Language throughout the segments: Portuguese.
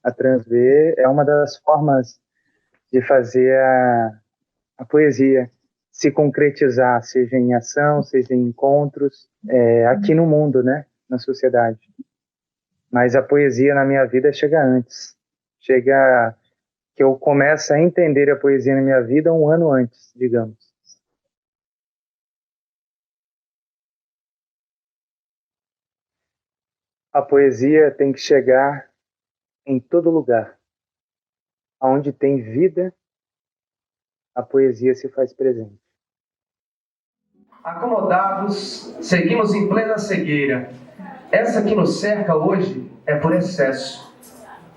A transver é uma das formas de fazer a poesia se concretizar, seja em ação, seja em encontros, aqui no mundo, né? Na sociedade. Mas a poesia na minha vida chega antes. Chega que eu começo a entender a poesia na minha vida um ano antes, digamos. A poesia tem que chegar em todo lugar. Onde tem vida, a poesia se faz presente. Acomodados, seguimos em plena cegueira. Essa que nos cerca hoje é por excesso.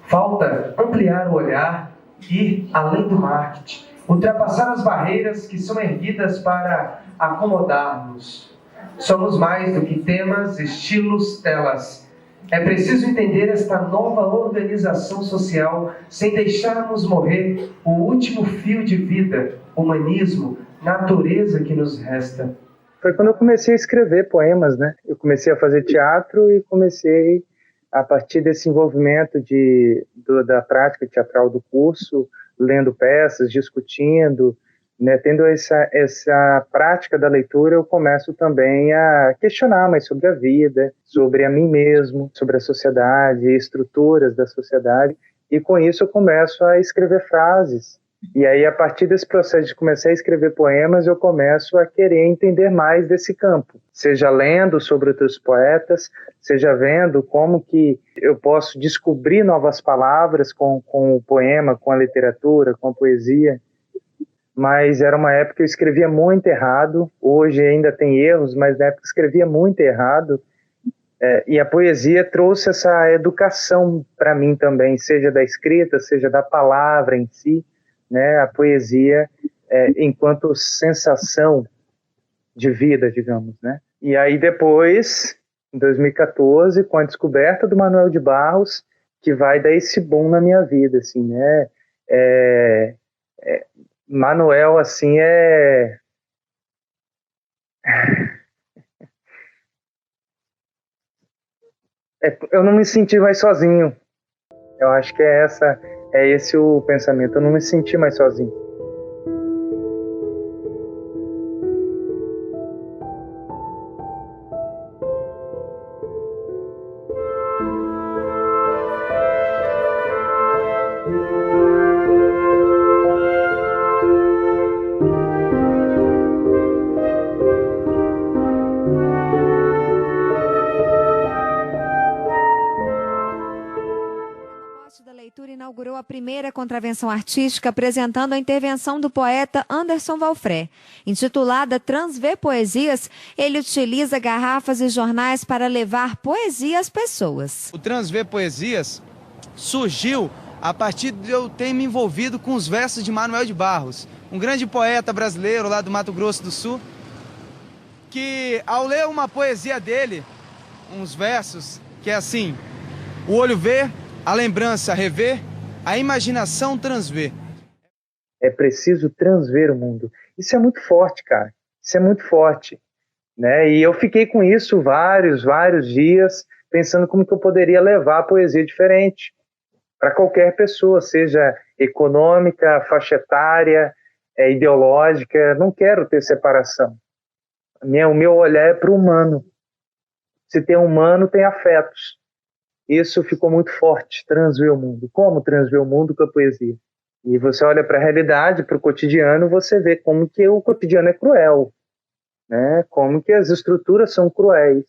Falta ampliar o olhar, ir além do marketing, ultrapassar as barreiras que são erguidas para acomodar-nos. Somos mais do que temas, estilos, telas. É preciso entender esta nova organização social sem deixarmos morrer o último fio de vida, humanismo, natureza que nos resta. Foi quando eu comecei a escrever poemas, né? Eu comecei a fazer teatro e comecei, a partir desse envolvimento da prática teatral do curso, lendo peças, discutindo, né? Tendo essa prática da leitura, eu começo também a questionar mais sobre a vida, sobre a mim mesmo, sobre a sociedade, estruturas da sociedade, e com isso eu começo a escrever frases. E aí, a partir desse processo de começar a escrever poemas, eu começo a querer entender mais desse campo. Seja lendo sobre outros poetas, seja vendo como que eu posso descobrir novas palavras com o poema, com a literatura, com a poesia. Mas era uma época que eu escrevia muito errado. Hoje ainda tem erros, mas na época eu escrevia muito errado. E a poesia trouxe essa educação para mim também, seja da escrita, seja da palavra em si, né? A poesia enquanto sensação de vida, digamos, né? E aí depois, em 2014, com a descoberta do Manuel de Barros, que vai dar esse boom na minha vida, assim, né? Manuel, assim, eu não me senti mais sozinho. Eu acho que é esse o pensamento. Eu não me senti mais sozinho. Inaugurou a primeira contravenção artística apresentando a intervenção do poeta Anderson Valfré. Intitulada Transver Poesias, ele utiliza garrafas e jornais para levar poesia às pessoas. O Transver Poesias surgiu a partir de eu ter me envolvido com os versos de Manuel de Barros, um grande poeta brasileiro lá do Mato Grosso do Sul, que ao ler uma poesia dele, uns versos que é assim: o olho vê, a lembrança rever, a imaginação transver. É preciso transver o mundo. Isso é muito forte, cara. Isso é muito forte, né? E eu fiquei com isso vários dias, pensando como que eu poderia levar a poesia diferente para qualquer pessoa, seja econômica, faixa etária, ideológica. Não quero ter separação. O meu olhar é para o humano. Se tem humano, tem afetos. Isso ficou muito forte, transver o mundo. Como transver o mundo com a poesia? E você olha para a realidade, para o cotidiano, você vê como que o cotidiano é cruel, né? Como que as estruturas são cruéis,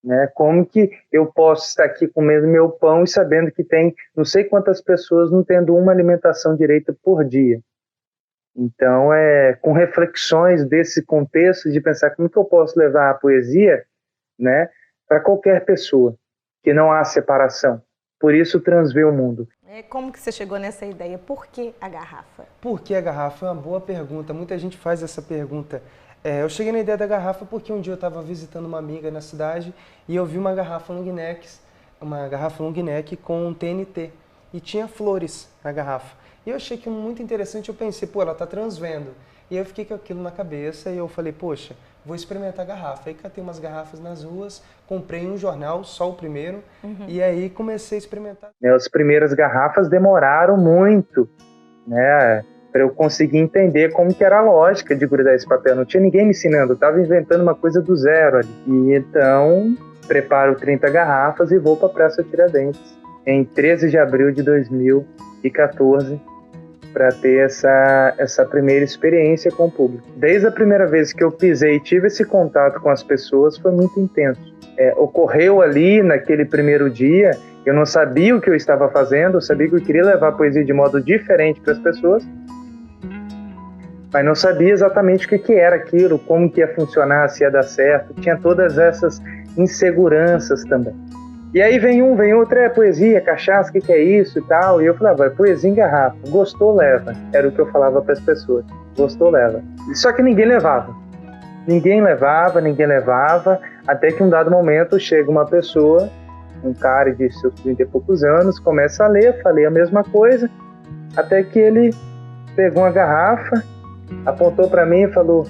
né? Como que eu posso estar aqui comendo meu pão e sabendo que tem não sei quantas pessoas não tendo uma alimentação direita por dia. Então, com reflexões desse contexto de pensar como que eu posso levar a poesia, né, para qualquer pessoa, que não há separação. Por isso, transver o mundo. Como que você chegou nessa ideia? Por que a garrafa? Por que a garrafa? É uma boa pergunta. Muita gente faz essa pergunta. Eu cheguei na ideia da garrafa porque um dia eu estava visitando uma amiga na cidade e eu vi uma garrafa long neck com TNT. E tinha flores na garrafa. E eu achei aquilo muito interessante. Eu pensei, ela está transvendo. E eu fiquei com aquilo na cabeça e eu falei, poxa, vou experimentar a garrafa. Aí catei umas garrafas nas ruas, comprei um jornal, só o primeiro, e aí comecei a experimentar. As primeiras garrafas demoraram muito, né, para eu conseguir entender como que era a lógica de grudar esse papel. Não tinha ninguém me ensinando, eu estava inventando uma coisa do zero ali. E então, preparo 30 garrafas e vou para a Praça Tiradentes, em 13 de abril de 2014, para ter essa primeira experiência com o público. Desde a primeira vez que eu pisei e tive esse contato com as pessoas, foi muito intenso. Ocorreu ali, naquele primeiro dia, eu não sabia o que eu estava fazendo, eu sabia que eu queria levar a poesia de modo diferente para as pessoas, mas não sabia exatamente o que era aquilo, como que ia funcionar, se ia dar certo. Tinha todas essas inseguranças também. E aí vem outro, poesia, cachaça, o que é isso e tal. E eu falava, poesia em garrafa. Gostou, leva. Era o que eu falava para as pessoas. Gostou, leva. Só que ninguém levava. Ninguém levava, até que um dado momento chega uma pessoa, um cara de seus 30 e poucos anos, começa a ler, falei a mesma coisa, até que ele pegou uma garrafa, apontou para mim e falou,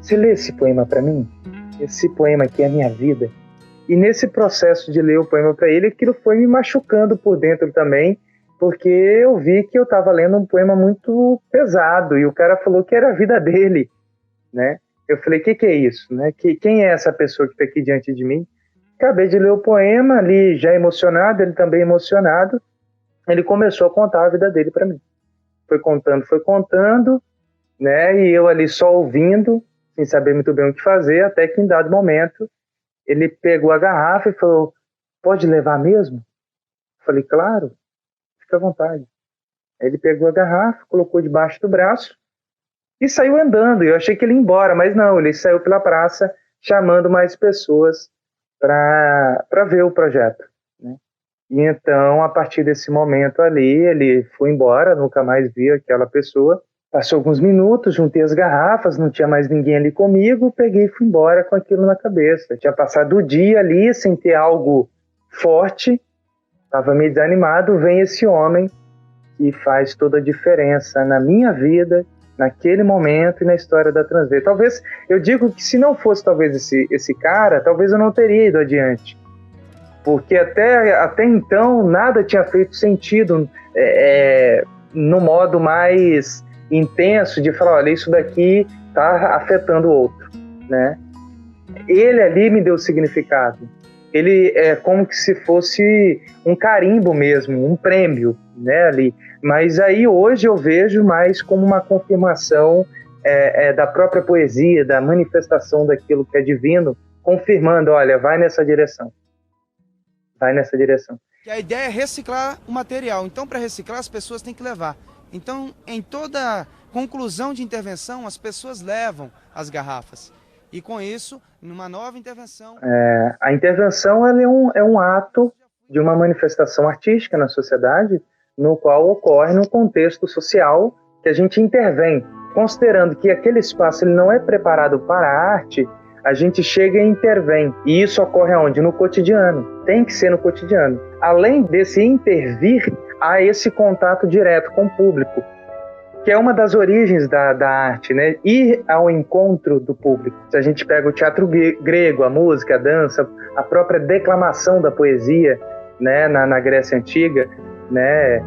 você lê esse poema para mim? Esse poema aqui é a minha vida. E nesse processo de ler o poema para ele, aquilo foi me machucando por dentro também, porque eu vi que eu estava lendo um poema muito pesado, e o cara falou que era a vida dele, né? Eu falei, o que é isso? Né? Quem é essa pessoa que está aqui diante de mim? Acabei de ler o poema, ali já emocionado, ele também emocionado, ele começou a contar a vida dele para mim. Foi contando, né? E eu ali só ouvindo, sem saber muito bem o que fazer, até que em dado momento, ele pegou a garrafa e falou, pode levar mesmo? Eu falei, claro, fica à vontade. Aí ele pegou a garrafa, colocou debaixo do braço e saiu andando. Eu achei que ele ia embora, mas não, ele saiu pela praça chamando mais pessoas para ver o projeto, né? E então, a partir desse momento ali, ele foi embora, nunca mais vi aquela pessoa. Passou alguns minutos, juntei as garrafas, não tinha mais ninguém ali comigo, peguei e fui embora com aquilo na cabeça. Tinha passado o dia ali sem ter algo forte, estava meio desanimado, vem esse homem que faz toda a diferença na minha vida, naquele momento e na história da Transver. Talvez, eu digo que se não fosse talvez esse cara, talvez eu não teria ido adiante. Porque até então nada tinha feito sentido no modo mais intenso de falar, olha, isso daqui está afetando o outro, né? Ele ali me deu significado. Ele é como que se fosse um carimbo mesmo, um prêmio, né, ali. Mas aí hoje eu vejo mais como uma confirmação da própria poesia, da manifestação daquilo que é divino, confirmando, olha, vai nessa direção. Vai nessa direção. A ideia é reciclar o material, então para reciclar as pessoas têm que levar. Então, em toda conclusão de intervenção, as pessoas levam as garrafas. E com isso, numa nova intervenção... A intervenção ela é um ato de uma manifestação artística na sociedade, no qual ocorre num contexto social que a gente intervém. Considerando que aquele espaço ele não é preparado para a arte, a gente chega e intervém. E isso ocorre aonde? No cotidiano. Tem que ser no cotidiano. Além desse intervir, há esse contato direto com o público, que é uma das origens da arte, né? Ir ao encontro do público. Se a gente pega o teatro grego, a música, a dança, a própria declamação da poesia, né? Na Grécia Antiga, né?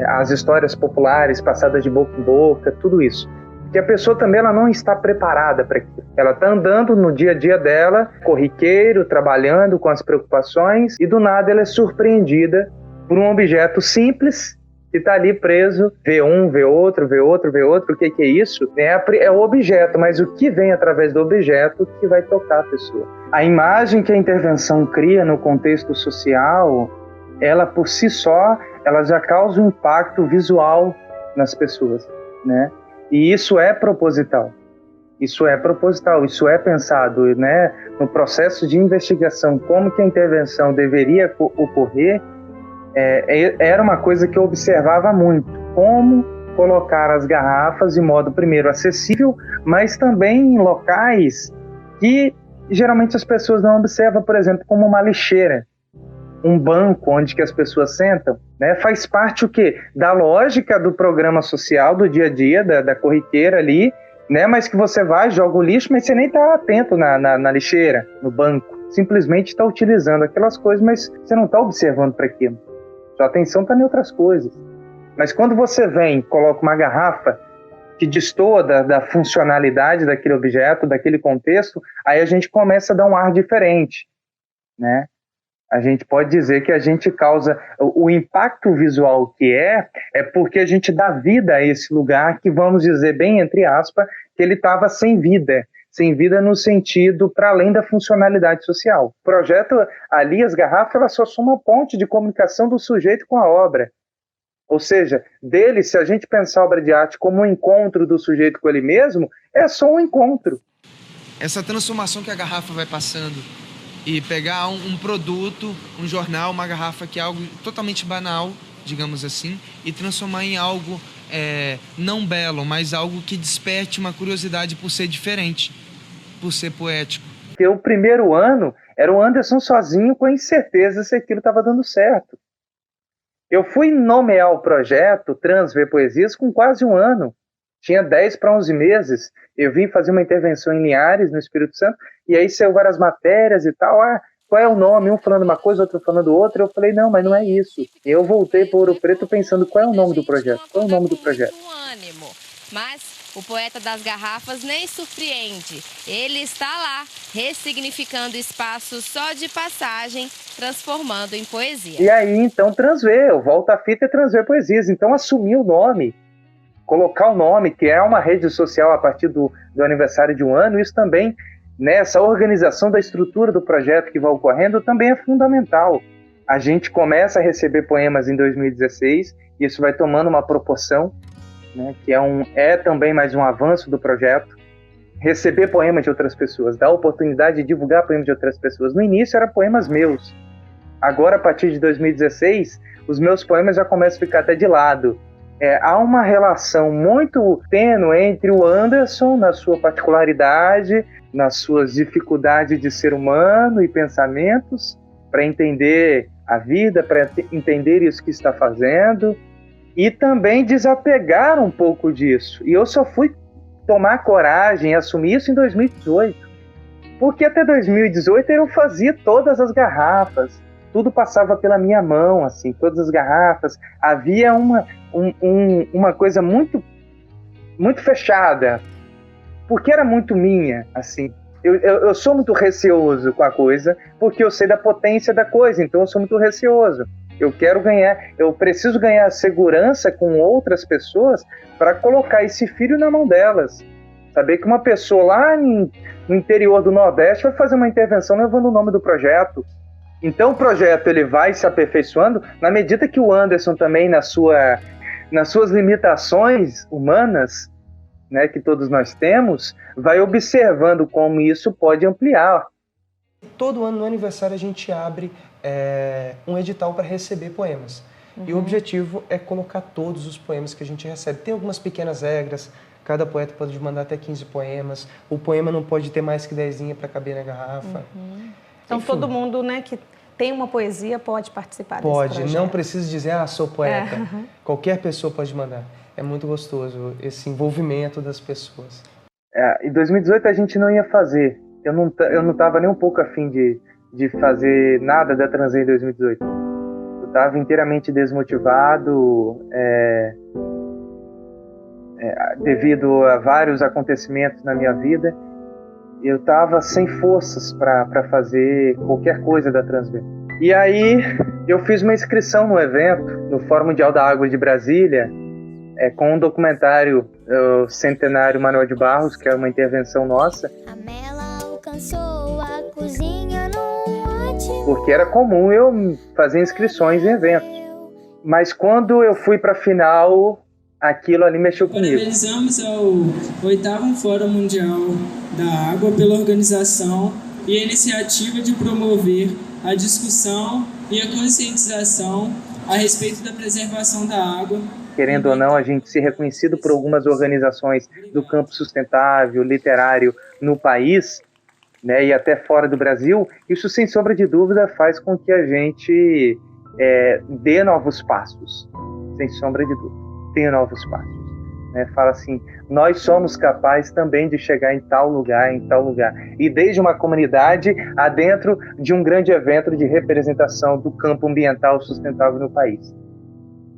As histórias populares passadas de boca em boca, tudo isso. Porque a pessoa também ela não está preparada para aquilo. Ela está andando no dia a dia dela, corriqueiro, trabalhando com as preocupações, e do nada ela é surpreendida por um objeto simples que está ali preso, vê um, vê outro, vê outro, vê outro. O que é isso? É o objeto, mas o que vem através do objeto que vai tocar a pessoa. A imagem que a intervenção cria no contexto social, ela por si só, ela já causa um impacto visual nas pessoas, né? E isso é proposital. Isso é pensado, né? No processo de investigação, como que a intervenção deveria ocorrer, era uma coisa que eu observava muito. Como colocar as garrafas de modo, primeiro, acessível, mas também em locais que geralmente as pessoas não observam, por exemplo, como uma lixeira, um banco onde que as pessoas sentam, né? Faz parte o quê? Da lógica do programa social, do dia a dia, da corriqueira ali, né? Mas que você vai, joga o lixo, mas você nem está atento na lixeira, no banco. Simplesmente está utilizando aquelas coisas, mas você não está observando para aquilo. Sua atenção está em outras coisas. Mas quando você vem e coloca uma garrafa que destoa da funcionalidade daquele objeto, daquele contexto, aí a gente começa a dar um ar diferente, né? A gente pode dizer que a gente causa o impacto visual que é porque a gente dá vida a esse lugar que, vamos dizer bem entre aspas, que ele estava sem vida no sentido para além da funcionalidade social. O projeto ali, as garrafas, elas só são uma ponte de comunicação do sujeito com a obra. Ou seja, dele, se a gente pensar a obra de arte como um encontro do sujeito com ele mesmo, é só um encontro. Essa transformação que a garrafa vai passando e pegar um produto, um jornal, uma garrafa que é algo totalmente banal, digamos assim, e transformar em algo não belo, mas algo que desperte uma curiosidade por ser diferente, por ser poético. Porque o primeiro ano era o Anderson sozinho com a incerteza se aquilo estava dando certo. Eu fui nomear o projeto Transver Poesias com quase um ano. Tinha 10 para 11 meses. Eu vim fazer uma intervenção em Linhares, no Espírito Santo, e aí saiu várias matérias e tal. Qual é o nome? Um falando uma coisa, outro falando outra. Eu falei, não, mas não é isso. Eu voltei para Ouro Preto pensando, qual é o nome do projeto? Qual é o nome do projeto? Mas o poeta das garrafas nem surpreende. Ele está lá, ressignificando espaços só de passagem, transformando em poesia. E aí, então, Transver. O Volta a Fita é Transver Poesias. Então, assumir o nome, colocar o nome, que é uma rede social a partir do aniversário de um ano, isso também, nessa organização da estrutura do projeto que vai ocorrendo, também é fundamental. A gente começa a receber poemas em 2016, e isso vai tomando uma proporção, né, que é também mais um avanço do projeto. Receber poemas de outras pessoas, dar a oportunidade de divulgar poemas de outras pessoas. No início eram poemas meus. Agora, a partir de 2016, os meus poemas já começam a ficar até de lado. Há uma relação muito tênue entre o Anderson, na sua particularidade, nas suas dificuldades de ser humano e pensamentos, para entender a vida, para entender isso que está fazendo, e também desapegar um pouco disso. E eu só fui tomar coragem e assumir isso em 2018. Porque até 2018 eu fazia todas as garrafas, tudo passava pela minha mão, assim, todas as garrafas. Havia uma coisa muito, muito fechada, porque era muito minha, assim. Eu sou muito receoso com a coisa, porque eu sei da potência da coisa, então eu sou muito receoso. Eu preciso ganhar segurança com outras pessoas para colocar esse filho na mão delas. Saber que uma pessoa lá no interior do Nordeste vai fazer uma intervenção levando o nome do projeto. Então o projeto ele vai se aperfeiçoando na medida que o Anderson também, nas suas limitações humanas, né, que todos nós temos, vai observando como isso pode ampliar. Todo ano no aniversário a gente abre um edital para receber poemas. E o objetivo é colocar todos os poemas que a gente recebe. Tem algumas pequenas regras, cada poeta pode mandar até 15 poemas, o poema não pode ter mais que 10 para caber na garrafa. Então, enfim, todo mundo, né, que tem uma poesia pode participar desse projeto. Pode, não precisa dizer, sou poeta. Qualquer pessoa pode mandar. É muito gostoso esse envolvimento das pessoas. Em 2018 a gente não ia fazer. Eu não estava nem um pouco afim de fazer nada da Transver em 2018. Eu estava inteiramente desmotivado devido a vários acontecimentos na minha vida. Eu estava sem forças para fazer qualquer coisa da Transver. E aí eu fiz uma inscrição no evento, no Fórum Mundial da Água de Brasília, com um documentário Centenário Manuel de Barros, que é uma intervenção nossa. A Mela alcançou a cozinha num ótimo... Porque era comum eu fazer inscrições em eventos. Mas quando eu fui para a final, aquilo ali mexeu comigo. Parabenizamos ao 8º Fórum Mundial da Água pela organização e a iniciativa de promover a discussão e a conscientização a respeito da preservação da água. Querendo ou não, a gente ser reconhecido por algumas organizações do campo sustentável, literário no país, né, e até fora do Brasil, isso sem sombra de dúvida faz com que a gente dê novos passos, sem sombra de dúvida, tenha novos passos. né? Fala assim, nós somos capazes também de chegar em tal lugar, e desde uma comunidade a dentro de um grande evento de representação do campo ambiental sustentável no país.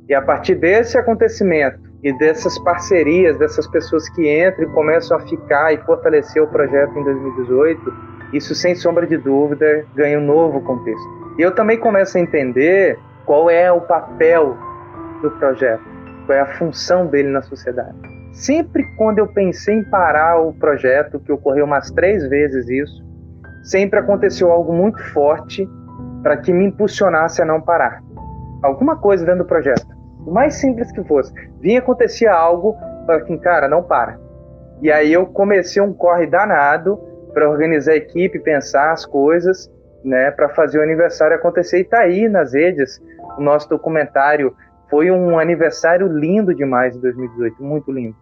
E a partir desse acontecimento e dessas parcerias, dessas pessoas que entram e começam a ficar e fortalecer o projeto em 2018, isso, sem sombra de dúvida, ganha um novo contexto. E eu também começo a entender qual é o papel do projeto, qual é a função dele na sociedade. Sempre quando eu pensei em parar o projeto, que ocorreu umas 3 vezes isso, sempre aconteceu algo muito forte para que me impulsionasse a não parar. Alguma coisa dentro do projeto, o mais simples que fosse, acontecia algo, para que, cara, não para. E aí eu comecei um corre danado para organizar a equipe, pensar as coisas, né, para fazer o aniversário acontecer. E tá aí nas redes o nosso documentário. Foi um aniversário lindo demais em 2018, muito lindo,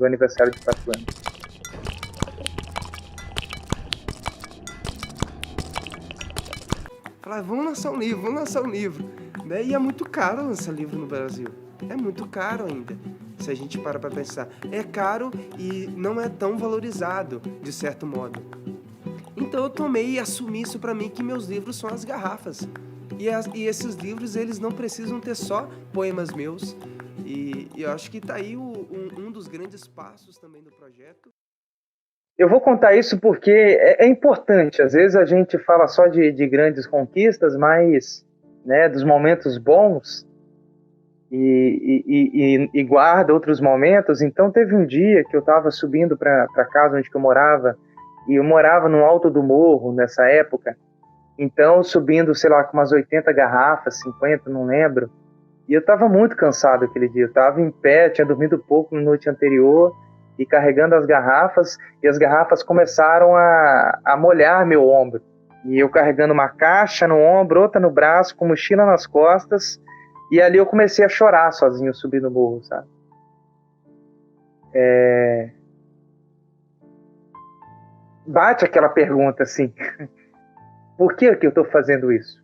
o aniversário de 4 anos. Falar, vamos lançar um livro. Né? E é muito caro lançar livro no Brasil. É muito caro ainda, se a gente para pensar. É caro e não é tão valorizado, de certo modo. Então eu tomei e assumi isso para mim, que meus livros são as garrafas. E esses livros, eles não precisam ter só poemas meus. E eu acho que tá aí um dos grandes passos também do projeto. Eu vou contar isso porque é importante. Às vezes a gente fala só de grandes conquistas, mas, né, dos momentos bons e guarda outros momentos. Então teve um dia que eu estava subindo para casa onde eu morava, e eu morava no alto do morro nessa época. Então, subindo, sei lá, com umas 80 garrafas, 50, não lembro. E eu estava muito cansado aquele dia. Eu estava em pé, tinha dormido pouco na noite anterior, e carregando as garrafas, e as garrafas começaram a molhar meu ombro. E eu carregando uma caixa no ombro, outra no braço, com mochila nas costas, e ali eu comecei a chorar sozinho, subindo no morro, sabe? Bate aquela pergunta assim, por que eu estou fazendo isso?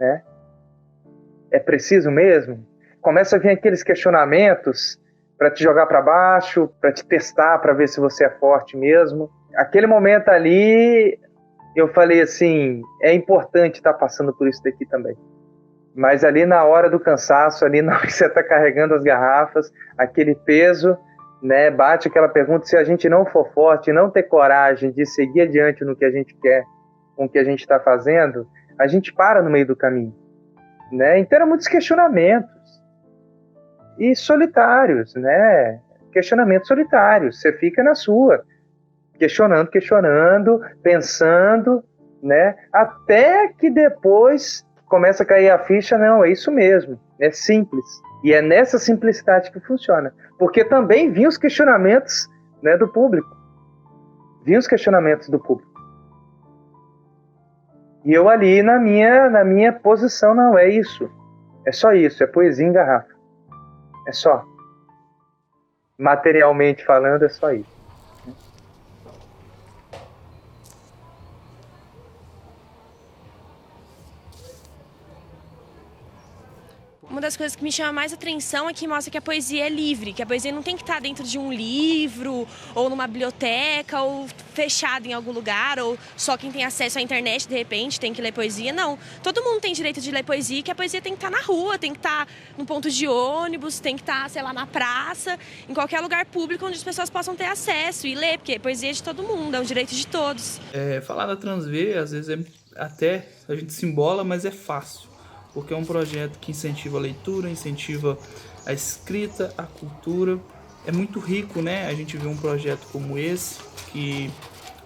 Né? É preciso mesmo? Começa a vir aqueles questionamentos para te jogar para baixo, para te testar, para ver se você é forte mesmo. Aquele momento ali, eu falei assim, é importante estar passando por isso daqui também. Mas ali na hora do cansaço, ali na hora que você está carregando as garrafas, aquele peso, né, bate aquela pergunta, se a gente não for forte, não ter coragem de seguir adiante no que a gente quer, com o que a gente está fazendo, a gente para no meio do caminho. Né? Então eram muitos questionamentos. E solitários, né? Questionamentos solitários. Você fica na sua, questionando, pensando, né? Até que depois começa a cair a ficha, não, é isso mesmo, é simples. E é nessa simplicidade que funciona. Porque também vinham os questionamentos, né, do público. E eu ali na minha posição, não, é isso. É só isso, é poesia em garrafa. É só. Materialmente falando, é só isso. Uma das coisas que me chama mais atenção é que mostra que a poesia é livre, que a poesia não tem que estar dentro de um livro, ou numa biblioteca, ou fechado em algum lugar, ou só quem tem acesso à internet, de repente, tem que ler poesia. Não, todo mundo tem direito de ler poesia, que a poesia tem que estar na rua, tem que estar no ponto de ônibus, tem que estar, sei lá, na praça, em qualquer lugar público onde as pessoas possam ter acesso e ler, porque a poesia é de todo mundo, é um direito de todos. Falar da Transv, às vezes até a gente se embola, mas é fácil. Porque é um projeto que incentiva a leitura, incentiva a escrita, a cultura. É muito rico, né? A gente vê um projeto como esse, que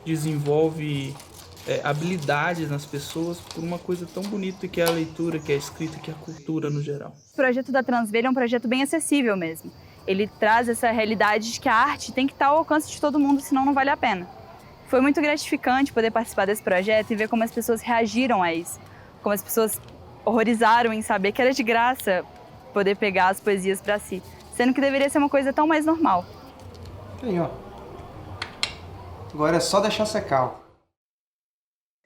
desenvolve habilidades nas pessoas por uma coisa tão bonita que é a leitura, que é a escrita, que é a cultura no geral. O projeto da Transv é um projeto bem acessível mesmo. Ele traz essa realidade de que a arte tem que estar ao alcance de todo mundo, senão não vale a pena. Foi muito gratificante poder participar desse projeto e ver como as pessoas reagiram a isso, como as pessoas horrorizaram em saber que era de graça poder pegar as poesias para si, sendo que deveria ser uma coisa tão mais normal. Aí, ó. Agora é só deixar secar.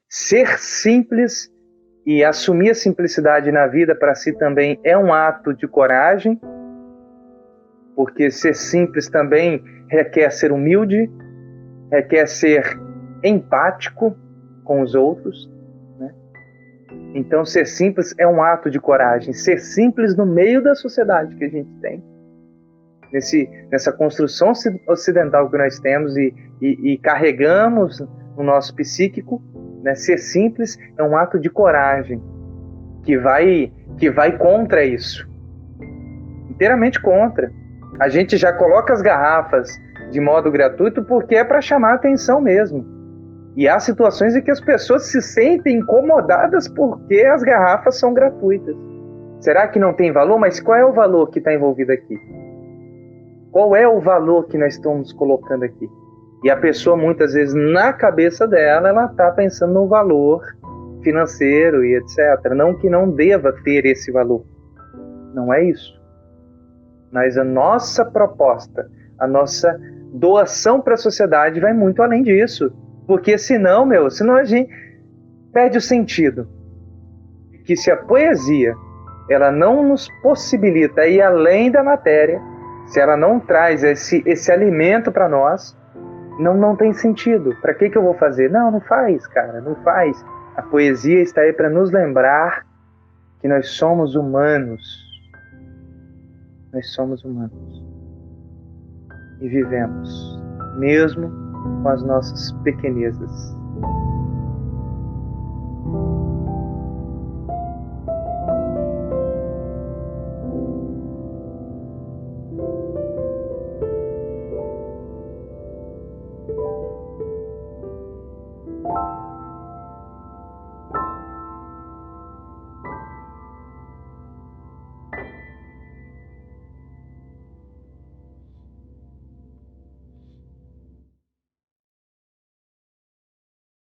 Ser simples e assumir a simplicidade na vida para si também é um ato de coragem, porque ser simples também requer ser humilde, requer ser empático com os outros, né? Então, ser simples é um ato de coragem. Ser simples no meio da sociedade que a gente tem, nessa construção ocidental que nós temos e carregamos no nosso psíquico, né? Ser simples é um ato de coragem que vai contra isso, inteiramente contra. A gente já coloca as garrafas de modo gratuito porque é para chamar atenção mesmo. E há situações em que as pessoas se sentem incomodadas porque as garrafas são gratuitas. Será que não tem valor? Mas qual é o valor que está envolvido aqui? Qual é o valor que nós estamos colocando aqui? E a pessoa, muitas vezes, na cabeça dela, ela está pensando no valor financeiro e etc. Não que não deva ter esse valor. Não é isso. Mas a nossa proposta, a nossa doação para a sociedade vai muito além disso. Porque senão a gente perde o sentido. Que se a poesia ela não nos possibilita ir além da matéria, se ela não traz esse alimento para nós, não tem sentido. Para que eu vou fazer? Não faz, cara, não faz. A poesia está aí para nos lembrar que nós somos humanos. Nós somos humanos. E vivemos, mesmo com as nossas pequenezas.